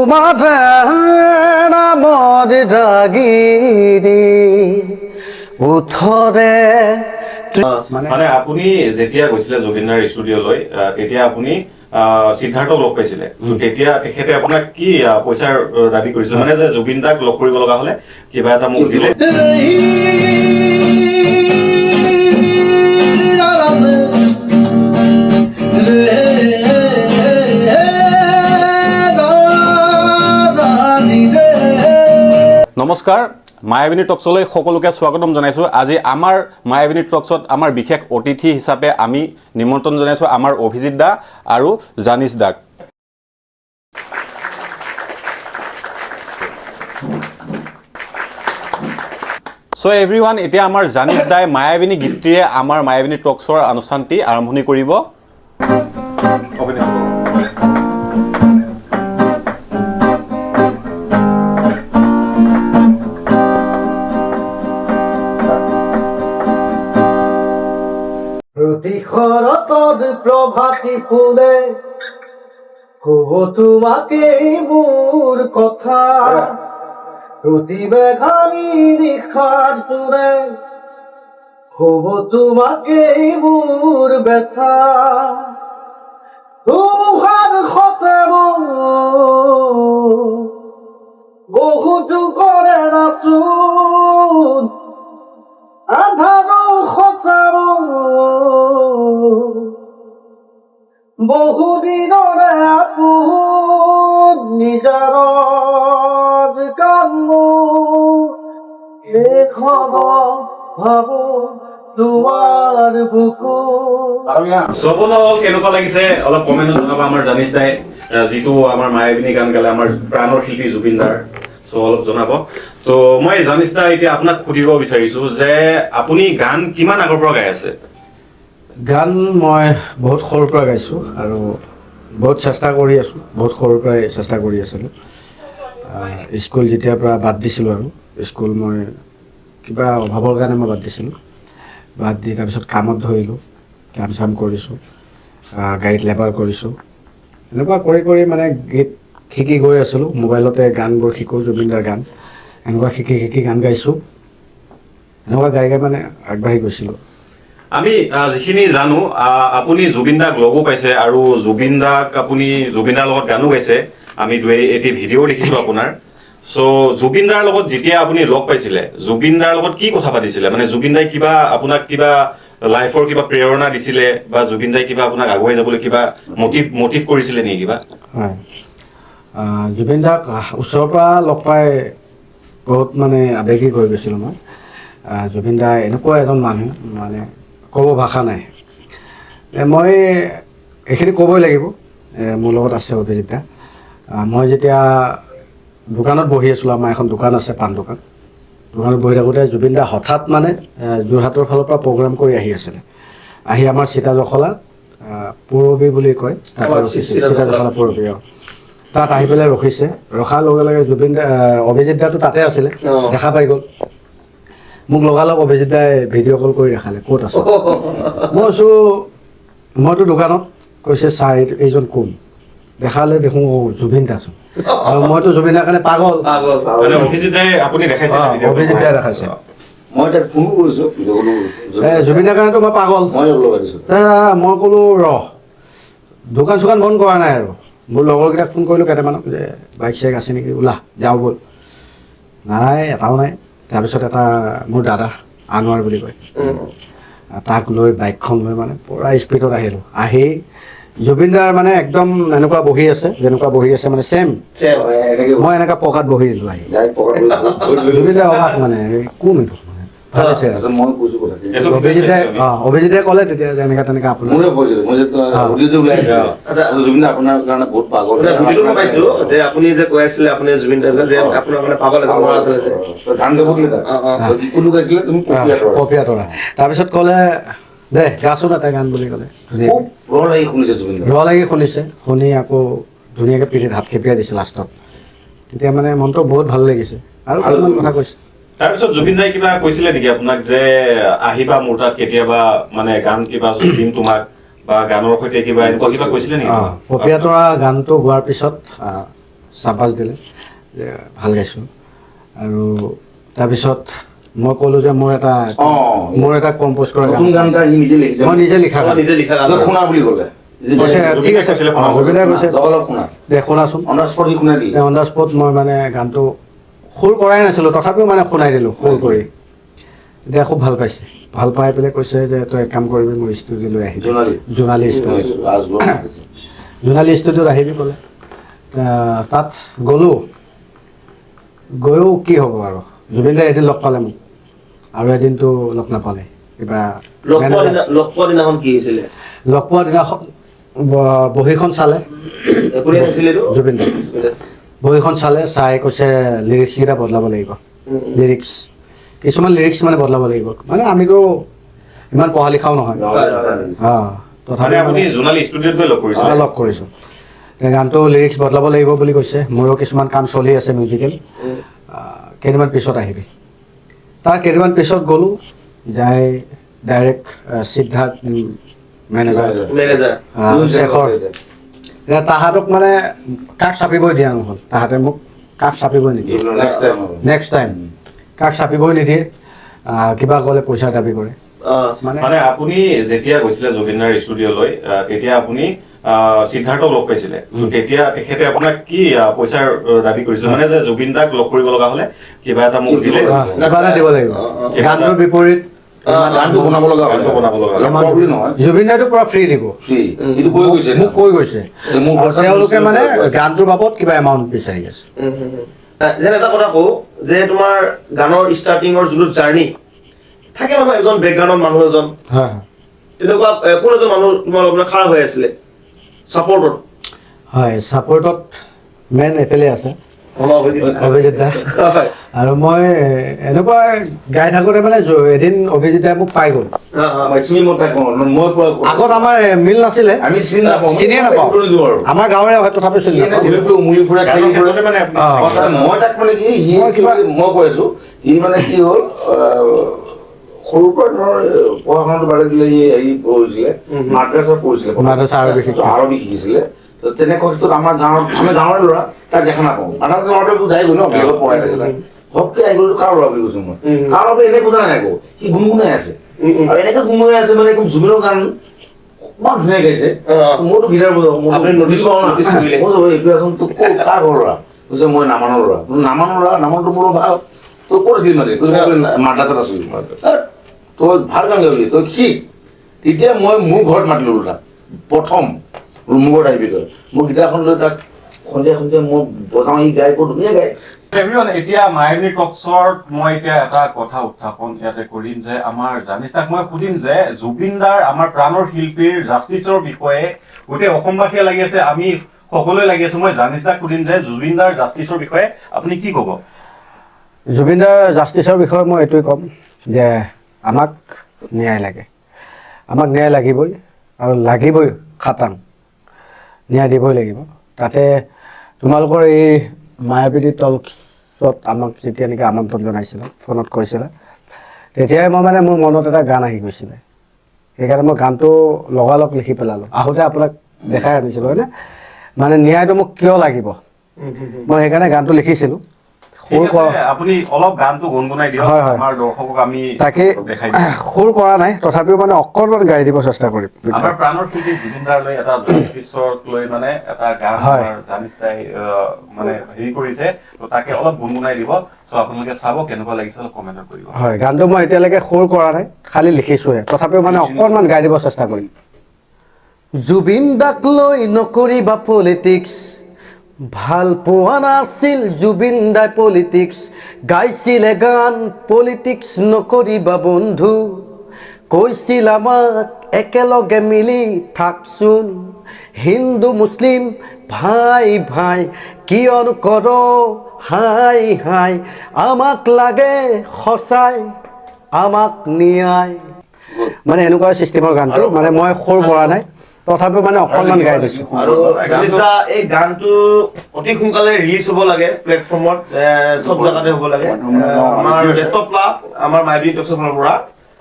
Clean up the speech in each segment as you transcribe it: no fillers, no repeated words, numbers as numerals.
তোমাৰে নামৰ ৰাগিনী উঠৰে মানে আপুনি যেতিয়া গৈছিলে জুবিনদাৰ ষ্টুডিঅ'লৈ তেতিয়া আপুনি সিদ্ধাৰ্থক লগ পাইছিলে তেতিয়া তেখেতে আপোনাক কি পইচাৰ দাবী কৰিছিল মানে যে জুবিন দাক লগ কৰিব লগা হলে কিবা এটা মোক দিলে নমস্কাৰ মায়াবিনী টকছলৈ সকলোকে স্বাগতম জনাইছোঁ আজি আমাৰ মায়াবিনী টকছত আমাৰ বিশেষ অতিথি হিচাপে আমি নিমন্ত্ৰণ জনাইছোঁ আমাৰ অভিজিত দা আৰু জানিছ দাক সো এভৰিৱান এতিয়া আমাৰ জানিছ দাই মায়াবিনী গীতটিৰে আমাৰ মায়াবিনী টকছৰ অনুষ্ঠানটি আৰম্ভণি কৰিব শৰতৰ প্ৰভাতী ফুলে কব তোমাকে মোৰ কথা প্ৰতিবেঘানী নিশাৰ তোৰে কব তোমাকে মোৰ ব্যথা তোমাৰ সতে বহু যুগৰে নাচোন আন্ধাৰো সঁচাৰো বহুদিনৰে আপোন নিজৰ কামো এখন ভাবো তোমাৰ বুকু সবনো কেনেকুৱা লাগিছে অলপ কমেণ্টত জনাবা আমাৰ জানিছ দাই যিটো আমাৰ মায়াবিনী গান গালে আমাৰ প্ৰাণৰ শিল্পী জুবিন দাৰ সো অলপ জনাব তো মই জানিছ দা এতিয়া আপোনাক সুধিব বিচাৰিছোঁ যে আপুনি গান কিমান আগৰ পৰা গাই আছে গান মই বহুত সৰুৰ পৰা গাইছোঁ আৰু বহুত চেষ্টা কৰি আছোঁ বহুত সৰুৰ পৰাই চেষ্টা কৰি আছিলোঁ স্কুল যেতিয়াৰ পৰা বাদ দিছিলোঁ আৰু স্কুল মই কিবা অভাৱৰ কাৰণে মই বাদ দিছিলোঁ বাদ দি তাৰপিছত কামত ধৰিলোঁ কাম চাম কৰিছোঁ গাড়ীত লেবাৰ কৰিছোঁ এনেকুৱা কৰি কৰি মানে গীত শিকি গৈ আছিলোঁ মোবাইলতে গানবোৰ শিকোঁ জুবিনদাৰ গান এনেকুৱা শিকি শিকি গান গাইছোঁ এনেকুৱা গাই গাই মানে আগবাঢ়ি গৈছিলোঁ আমি যিখিনি জানো আপুনি জুবিন দাক লগো পাইছে আৰু জুবিন দাক আপুনি জুবিন দাৰ লগত গানো গাইছে আমি এটি ভিডিঅ' দেখিছোঁ আপোনাৰ চ' জুবিন দাৰ লগত যেতিয়া আপুনি লগ পাইছিলে জুবিন দাৰ লগত কি কথা পাতিছিলে মানে জুবিন দাই কিবা আপোনাক কিবা লাইফৰ কিবা প্ৰেৰণা দিছিলে বা জুবিন দাই কিবা আপোনাক আগুৱাই যাবলৈ কিবা মটিভ কৰিছিলে নেকি কিবা হয় জুবিন দাক ওচৰৰ পৰা লগ পাই বহুত মানে আৱেগিক হৈ গৈছিলোঁ মই জুবিন দা এনেকুৱা এজন মানুহ মানে ক'ব ভাষা নাই মই এইখিনি ক'বই লাগিব মোৰ লগত আছে অভিজিত দা মই যেতিয়া দোকানত বহি আছিলোঁ আমাৰ এখন দোকান আছে পাণ দোকান দোকানত বহি থাকোঁতে জুবিন দা হঠাৎ মানে যোৰহাটৰ ফালৰ পৰা প্ৰগ্ৰাম কৰি আহি আছিলে আহি আমাৰ চিতাজখলাত পূৰবী বুলি কয় তাত চিতাজখলা পূৰবী তাত আহি পেলাই ৰখিছে ৰখাৰ লগে লগে জুবিন দা অভিজিত দাটো তাতে আছিলে দেখা পাই গ'ল মোক লগালগ অভিজিত দাই ভিডিঅ' কল কৰি দেখালে ক'ত আছে মই কৈছোঁ মইতো দোকানত কৈছে চাই এইজন কোন দেখালে দেখোঁ জুবিন দা আছোঁ আৰু মইতো জুবিন দাৰ কাৰণে পাগল অভিজিত দাই অভিজিত দাই দেখাইছে মই তাক ফোন কৰিছোঁ জুবিন দাৰ কাৰণেতো মই পাগল মই ক'লোঁ দোকান চোকান বন্ধ কৰা নাই আৰু মোৰ লগৰকেইটাক ফোন কৰিলোঁ কেইটামানক যে বাইক চাইক আছে নেকি ওলা যাওঁ ব'ল নাই এটাও নাই তাৰপিছত এটা মোৰ দাদা আনোৱাৰ বুলি কয় তাক লৈ বাইকখন লৈ মানে পূৰা স্পীডত আহিলোঁ আহি জুবিন দাৰ মানে একদম এনেকুৱা বহি আছে যেনেকুৱা বহি আছে মানে ছেম মই এনেকুৱা পকাত বহি দিলোঁ আহি জুবিন দাৰ অভাৱ মানে কোন এইটো অভিজিতে ক'লে তেতিয়া যেনেকা তেনেকা আপোনাৰ বহুত পাগল পাইছো যে আপুনি যে কৈ আছিলে আপুনি জুবিন দাৰ যে আপোনাৰ মানে পাগল এজন ল'ৰা আছিলে গান গাব কোনো গাইছিলে তুমি পপিয়া তৰা তাৰপিছত ক'লে দে গাচোন এটা গান বুলি ক'লে ৰ লাগি শুনিছে জুবিন ৰ লাগি শুনিছে শুনি আকৌ ধুনীয়াকৈ পিঠিত হাত খেপিয়াই দিছে লাষ্টত তেতিয়া মানে মনটো বহুত ভাল লাগিছে আৰু কিছুমান কথা কৈছে তাৰপিছত জুবিন দাই কিবা কৈছিলে নেকি আপোনাক যে আহিবা মোৰ তাত কেতিয়াবা মানে গান কিবা দিম তোমাক বা গানৰ সৈতে কিবা এনেকুৱা কিবা কৈছিলে নেকি পপিয়া তৰা গানটো গোৱাৰ পিছত চাবাছ দিলে যে ভাল গাইছোঁ আৰু তাৰপিছত মই ক'লোঁ যে মোৰ এটা কম্প'জ কৰা নতুন গান এটা সি নিজে লিখিছে মই নিজে লিখা গান। নিজে লিখা গান শুনা বুলি ক'লে কৈছে, ঠিক আছে জুবিনে কৈছে লগালগ শুনা দে শুনাচোন। অন দ্য স্পট সি শুনাই দিলে অন দ্য স্পট মই মানে গানটো সুৰ কৰাই নাছিলোঁ, তথাপিও মানে শুনাই দিলোঁ সুৰ কৰি। এতিয়া খুব ভাল পাইছে, ভাল পাই পেলাই কৈছে যে তই এক কাম কৰিবি মোৰ ষ্টুডিঅ'লৈ আহিবি, জোনালী ষ্টুডিঅ'ত আহিবি ক'লে। তাত গ'লোঁ, গৈও কি হ'ব আৰু জুবিন দাই এদিন লগ পালে মোক আৰু এদিনটো লগ নাপালে। কিবা লগ পোৱা দিনাখন কি হৈছিলে? লগ পোৱা দিনাখন বহীখন চালে কোনে চাইছিলে এইটো? জুবিন দাই। বহীখন চালে, চাই কৈছে লিৰিক্সকেইটা বদলাব লাগিব, কিছুমান লিৰিক্স মানে বদলাব লাগিব। মানে আমিতো ইমান পঢ়া লিখাও নহয়, মানে আপুনি জোনালী ষ্টুডিঅ'ত গৈ লগ কৰিছিলে? লগ কৰিছোঁ। গানটো লিৰিক্স বদলাব লাগিব বুলি কৈছে, মোৰো কিছুমান কাম চলি আছে মিউজিকেল, কেইদিনমান পিছত আহিবি। তাৰ কেইদিনমান পিছত গ'লোঁ, যাই ডাইৰেক্ট সিদ্ধাৰ্থ মেনেজাৰ শেখৰ, তাহাঁতক মানে কাক চাপিবই দিয়া নহ'ল, তাহাঁতে মোক কাক চাপিবই নিদিয়ে, নেক্সট টাইম কাক চাপিবই নিদিয়ে, কিবা ক'লে পইচা দাবী কৰে। মানে আপুনি যেতিয়া গৈছিলে জুবিনদাৰ ষ্টুডিঅ'লৈ, তেতিয়া আপুনি সিদ্ধাৰ্থক লগ পাইছিলে, তেতিয়া তেখেতে আপোনাক কি পইচাৰ দাবী কৰিছিলে? মানে যে জুবিন দাক লগ কৰিব লগা হ'লে কিবা এটা মোক দিলে, কিবা এটা দিব লাগিব, গানটোৰ বিপৰীত গানটো বনাব লগা বুলি নহয়, জুবিন দাইটো পুৰা ফ্ৰী দিব, মোক কৈ গৈছে। তেওঁলোকে মানে গানটোৰ বাবদ কিবা এমাউণ্ট বিচাৰি আছে। যেন এটা কথা কওঁ যে তোমাৰ গানৰ ষ্টাৰ্টিঙৰ যোনটো জাৰ্ণি থাকে নহয়, এজন বেকগ্ৰাউণ্ডৰ মানুহ এজন তেনেকুৱা কোন এজন মানুহ তোমাৰ লগত খাৰা হৈ আছিলে ছাপৰ্টত? হয়, ছাপৰ্টত মেইন এফালে আছে অভিজিত দা। আৰু মই এনেকুৱা গাই থাকোঁতে মানে এদিন অভিজিত দাই মোক পাই গ'ল। আগত আমাৰ মিল নাছিলে, আমি চিনিয়ে নাপাওঁ, আমাৰ গাঁৱৰে হয়, তথাপিও চিনি নাপাওঁ। মই তাক মানে কি মই কৈ আছো, সি মানে কি হ'ল সৰুৰ পৰা ধৰ পঢ়া শুনাটো বাদ দিলে, সি হেৰি পঢ়িছিলে, মাদ্ৰাছাত পঢ়িছিলে, আৰবী শিকিছিলে। তেনেকুৱা ক্ষেত্ৰত আমাৰ গাঁৱৰ, আমি গাঁৱৰে ল'ৰা, তাক দেখা নাপাওঁ। আধাতে ল'ৰাটোৱে বুজাই গ'ল ন, বেলেগত পঢ়াই থাকিলে ঘপকে আহি গ'লো, কাৰ ল'ৰা বুলি কৈছো মই, কাৰ ল'ৰা এনে বুজা নাই আকৌ, সি গুণগুণাই আছে আৰু এনেকে গুণগুণাই আছে মানে একদম জুবিনৰ গান বৰ ধুনীয়া গাইছে। মোৰতো গীটাৰ বজাওঁ, নটিচ পাওঁ না, তোক কাৰ ঘৰ ল'ৰা? কৈছে মই নামানৰ ল'ৰা। নামানটো মোৰো ভাল, তই ক'ত আছিলি মানে? মাদ্ৰাছাত আছিলি, তই ভাল গান গাবি, তই শিক। তেতিয়া মই মোৰ ঘৰত মাতিলো তাক প্ৰথম, মোৰ ঘৰত আহিবি তই, মোৰ গীটাৰখন লৈ তাক সন্ধিয়া মই বজাওঁ, সি গাই বৰ ধুনীয়া গায়। এতিয়া মায়াবী টকছত মই এতিয়া এটা কথা উত্থাপন ইয়াতে কৰিম যে আমাৰ জানিছাক মই সুধিম যে জুবিনদাৰ, আমাৰ প্ৰাণৰ শিল্পীৰ জাষ্টিছৰ বিষয়ে গোটেই অসমবাসীয়ে লাগি আছে, আমি সকলোৱে লাগি আছো। মই জানিছাক সুধিম যে জুবিনদাৰ জাষ্টিছৰ বিষয়ে আপুনি কি ক'ব? জুবিনদাৰ জাষ্টিছৰ বিষয়ে মই এইটোৱে ক'ম যে আমাক ন্যায় লাগে, আমাক ন্যায় লাগিবই আৰু লাগিবই, খাটাং ন্যায় দিবই লাগিব। তাতে তোমালোকৰ এই মায়াবী টকছত আমাক যেতিয়া নেকি আমন্ত্ৰণ জনাইছিলে, ফোনত কৈছিলে, তেতিয়াই মই মানে মোৰ মনত এটা গান আহি গৈছিলে। সেইকাৰণে মই গানটো লগালগ লিখি পেলালোঁ। আহোঁতে আপোনাক দেখাই আনিছিলোঁ হয়নে, মানে ন্যায়টো মোক কিয় লাগিব, মই সেইকাৰণে গানটো লিখিছিলোঁ। আপুনি অলপ গানটো গুণগুণাই দিয়ক, আমাৰ দৰ্শকক আমি তাকে সুৰ কৰা নাই, তথাপিও মানে অকণমান গাই দিব চেষ্টা কৰিম। আমাৰ প্ৰাণৰ শিল্পী জুবিনদাৰলৈ এটা জাষ্টিছক লৈ মানে এটা গান জানিছাই মানে হেৰি কৰিছে, তো তাকে অলপ গুণগুণাই দিব। চ' আপোনালোকে চাব কেনেকুৱা লাগিছে, কমেণ্ট কৰিব। হয়, গানটো মই এতিয়ালৈকে সুৰ কৰা নাই, খালি লিখিছোহে, তথাপিও মানে অকণমান গাই দিব চেষ্টা কৰিম। জুবিন দাক লৈ নকৰিবা পলিটিক্স, ভাল পোৱা নাছিল জুবিন দাই পলিটিক্স, গাইছিলে গান পলিটিক্স নকৰিবা বন্ধু, কৈছিল আমাক একেলগে মিলি থাকচোন, হিন্দু মুছলিম ভাই ভাই কিয়নো কৰ হাই হাই, আমাক লাগে সঁচাই আমাক ন্যায়। মানে এনেকুৱা চিষ্টেমৰ গানটো, মানে মই সুৰ কৰা নাই, তথাপিও মানে অকণমান গাই দিছোঁ। আৰু জানিছা এই গানটো অতি সোনকালে ৰিলিজ হ'ব লাগে, প্লেটফৰ্মত চব জেগাতে হ'ব লাগে। আমাৰ বেষ্ট অফ লাক আমাৰ মায়াবী টকছৰ ফালৰ পৰা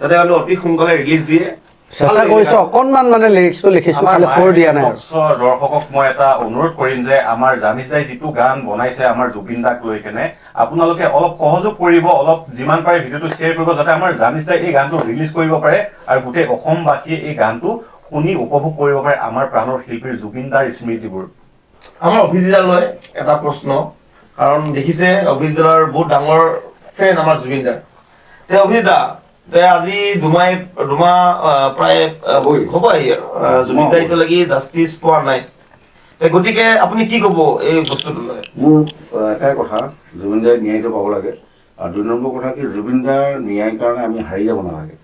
যাতে গানটো অতি সোনকালে ৰিলিজ দিয়ে, চেষ্টা কৰিছোঁ অকণমান মানে লিৰিক্সটো লিখিছোঁ, খালি সুৰ দিয়া নাই আৰু। দৰ্শকক মই এটা অনুৰোধ কৰিম যে আমাৰ জানিছ দাই যিটো গান বনাইছে আমাৰ জুবিন দাক লৈ কেনে আপোনালোকে অলপ সহযোগ কৰিব, অলপ যিমান পাৰে ভিডিঅ'টো শ্বেয়াৰ কৰিব, যাতে আমাৰ জানিছ দাই এই গানটো ৰিলিজ কৰিব পাৰে আৰু গোটেই অসমবাসীয়ে এই গানটো শুনি উপভোগ কৰিব পাৰে আমাৰ প্ৰাণৰ শিল্পীৰ জুবিন দাৰ স্মৃতিবোৰ। আমাৰ অভিজিতালৈ এটা প্ৰশ্ন, কাৰণ দেখিছে অভিজিতাৰ বহুত ডাঙৰ ফেন আমাৰ জুবিন দাৰ। তে অভিজিতা, আজি দুমাহ প্ৰায় হ'ব আহি জুবিন দা এতিয়ালৈকে জাষ্টিচ পোৱা নাই, গতিকে আপুনি কি ক'ব এই বস্তুটো লৈ? মোৰ এটাই কথা, জুবিন দাই ন্যায়টো পাব লাগে। আৰু 2 নম্বৰ কথা কি, জুবিন দাৰ ন্যায়ৰ কাৰণে আমি হাৰি যাব নালাগে।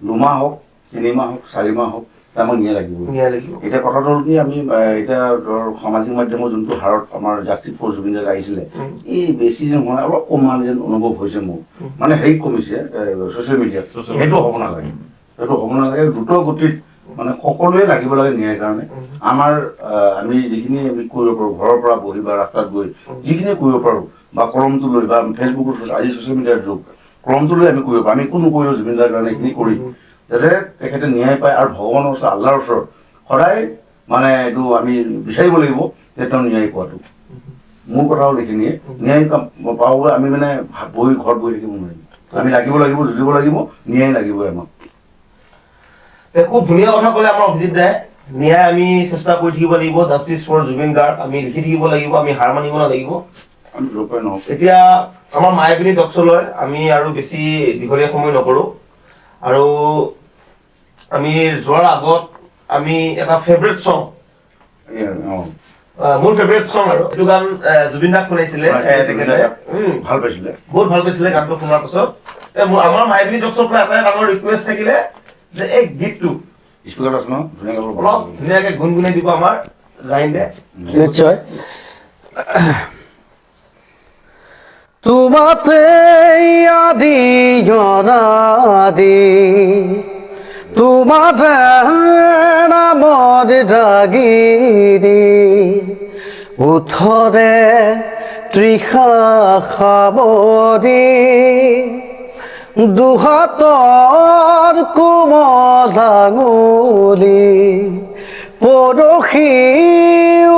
2 মাহ হওক, 3 মাহ হওক, 4 মাহ হওক, আমাক ন্যায় লাগিব। এতিয়া কথাটো হ'ল কি, আমি এতিয়া ধৰ সামাজিক মাধ্যমৰ যোনটো হাৰত আমাৰ জাষ্টিচ ফৰ জুবিন দাক আহিছিলে, এই বেছি দিন হোৱা নাই, অলপ কমা যেন অনুভৱ হৈছে মোৰ। মানে হেৰিত কমিছে ছ'চিয়েল মিডিয়াত। সেইটো হ'ব নালাগে, সেইটো হ'ব নালাগে। দ্ৰুত গতিত মানে সকলোৱে লাগিব লাগে ন্যায়ৰ কাৰণে। আমি যিখিনি আমি কৰিব পাৰোঁ, ঘৰৰ পৰা বহি বা ৰাস্তাত গৈ যিখিনি কৰিব পাৰোঁ, বা কলমটো লৈ বা ফেচবুকৰ আজি ছ'চিয়েল মিডিয়াৰ যুগ, কলমটো লৈ আমি কৰিব পাৰোঁ। আমি একো নকৰিলোঁ জুবিন দাৰ কাৰণে, এইখিনি কৰি যাতে তেখেতে ন্যায় পায়। আৰু ভগৱানৰ ওচৰত, আল্লাহৰ ওচৰত সদায় মানে এইটো আমি বিচাৰিব লাগিব যে তেওঁ ন্যায় পোৱাটো। মোৰ কথা হ'ল এইখিনিয়ে, ন্যায় পাবলৈ আমি মানে ঘৰত বহি থাকিব নোৱাৰিম। আমি লাগিব, যুঁজিব লাগিব, ন্যায় লাগিবই আমাক। খুব ধুনীয়া কথা ক'লে আমাৰ অভিজিত দাই। ন্যায় আমি চেষ্টা কৰি থাকিব লাগিব, জাষ্টিচ ফৰ জুবিন গাৰ্গ আমি লিখি থাকিব লাগিব, আমি হাৰ মানিব নালাগিব। এতিয়া আমাৰ মায়াবিনী টক্সলৈ আমি আৰু বেছি দীঘলীয়া সময় নকৰোঁ, আৰু আমি যোৱাৰ আগত আমি এটা ফেভৰেট চং, মোৰ ফেভৰেট চং, আৰু এইটো গান জুবিন দাক শুনাইছিলে তেখেতে, ভাল পাইছিলে, বহুত ভাল পাইছিলে গানটো শুনাৰ পাছত। আমাৰ মায়াবিনী টক্সৰ পৰা এটাই ডাঙৰ ৰিকুৱেষ্ট থাকিলে যে এই গীতটো অলপ ধুনীয়াকে গুণগুণাই দিব আমাৰ জাহিন দে। নিশ্চয়। তোমাতে আদি অনাদি, তোমাতে নামৰ ডাগিৰি, ওঠৰে তৃষা সাৱৰি, দুহাতৰ কোমল আঙুলি, পৰশি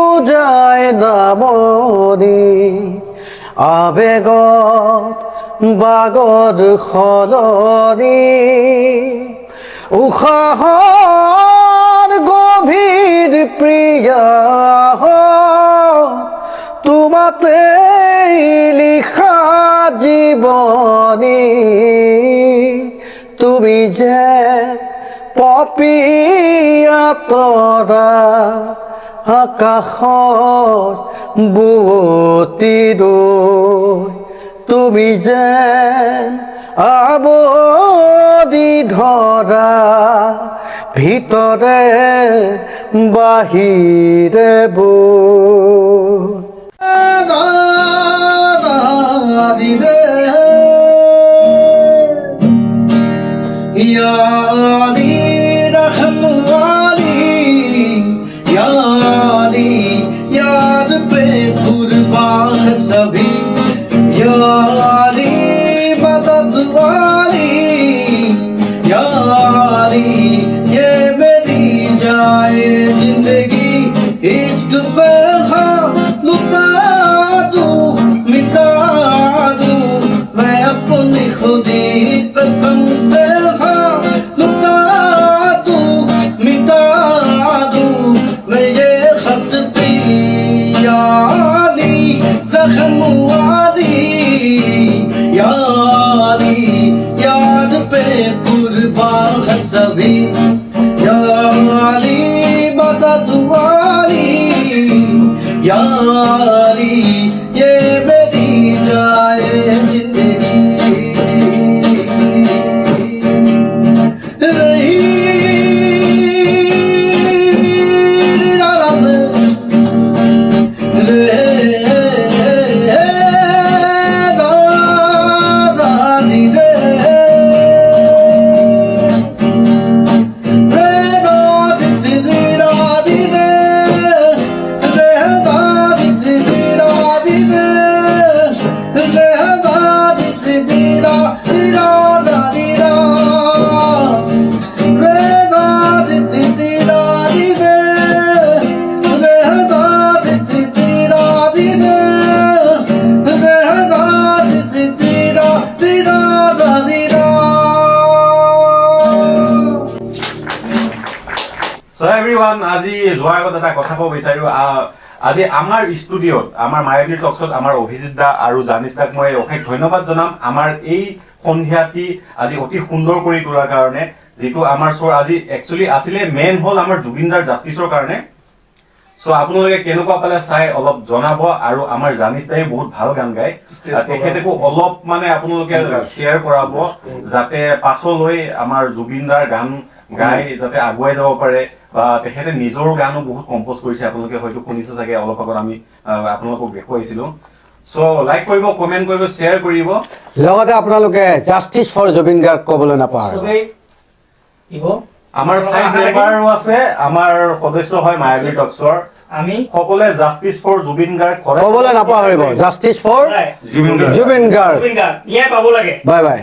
উজাই নামনি, আবেগত বাগৰ সলনি, উশাহৰ গভীৰ প্ৰিয়া, তোমাতে লিখা জীৱনী, তুমি যে পপীয়া তৰা, আকাশৰ বুৱতী দৈ, তুমি যে আৱদি ধৰা, ভিতৰে বাহিৰে বৈ। याली रहम वाली, याली याद पे कुर्बान है सभी, याली मदद वाली, याली ये मेरी जाए जिंदगी, इश्क पे हाँ लुटा दूं, मिटा दूं मैं अपनी खुदी कसम से, हाँ लुटा So everyone, আজি যোৱাৰ আগত এটা কথা ক'ব বিচাৰো আজি আমাৰ ষ্টুডিঅ'ত আমাৰ মায়াবী টক্সত আমাৰ অভিজিৎ দা আৰু জানিছ দাক মই অশেষ ধন্যবাদ জনাম আমাৰ এই সন্ধিয়াটি আজি অতি সুন্দৰ কৰি তোলাৰ কাৰণে যিটো আমাৰ শ্ব' আজি একচুৱেলি আছিলে মেইন হ'ল আমাৰ জুবিনদাৰ জাষ্টিছৰ কাৰণে সো আপোনালোকে কেনেকুৱা পালে চাই অলপ জনাব আৰু আমাৰ জানিছ দাই বহুত ভাল গান গায় তেখেতকো অলপ মানে আপোনালোকে শ্বেয়াৰ কৰাব যাতে পাছলৈ আমাৰ জুবিনদাৰ গান গাই যাতে আগুৱাই যাব পাৰে বা তেখেতে নিজৰ গানো বহুত কম্প'জ কৰিছে আপোনালোকে হয়তো শুনিছে চাগে অলপ আগত আমি আপোনালোকক দেখুৱাইছিলো সো লাইক কৰিব কমেন্ট কৰিব শ্বেয়াৰ কৰিব লগতে আপোনালোকে জাষ্টিছ ফৰ জুবিন গাৰ্গ ক'বলৈ নাপাহৰে আমাৰ চাইড মেম্বাৰো আছে আমাৰ সদস্য হয় মায়াবী টক্সৰ আমি সকলোৱে জাষ্টিছ ফৰ জুবিন গাৰ্গ ক'বলৈ নাপাহৰিব জাষ্টিছ ফৰ জুবিন গাৰ্গ ন্যায় পাব লাগে বাই বাই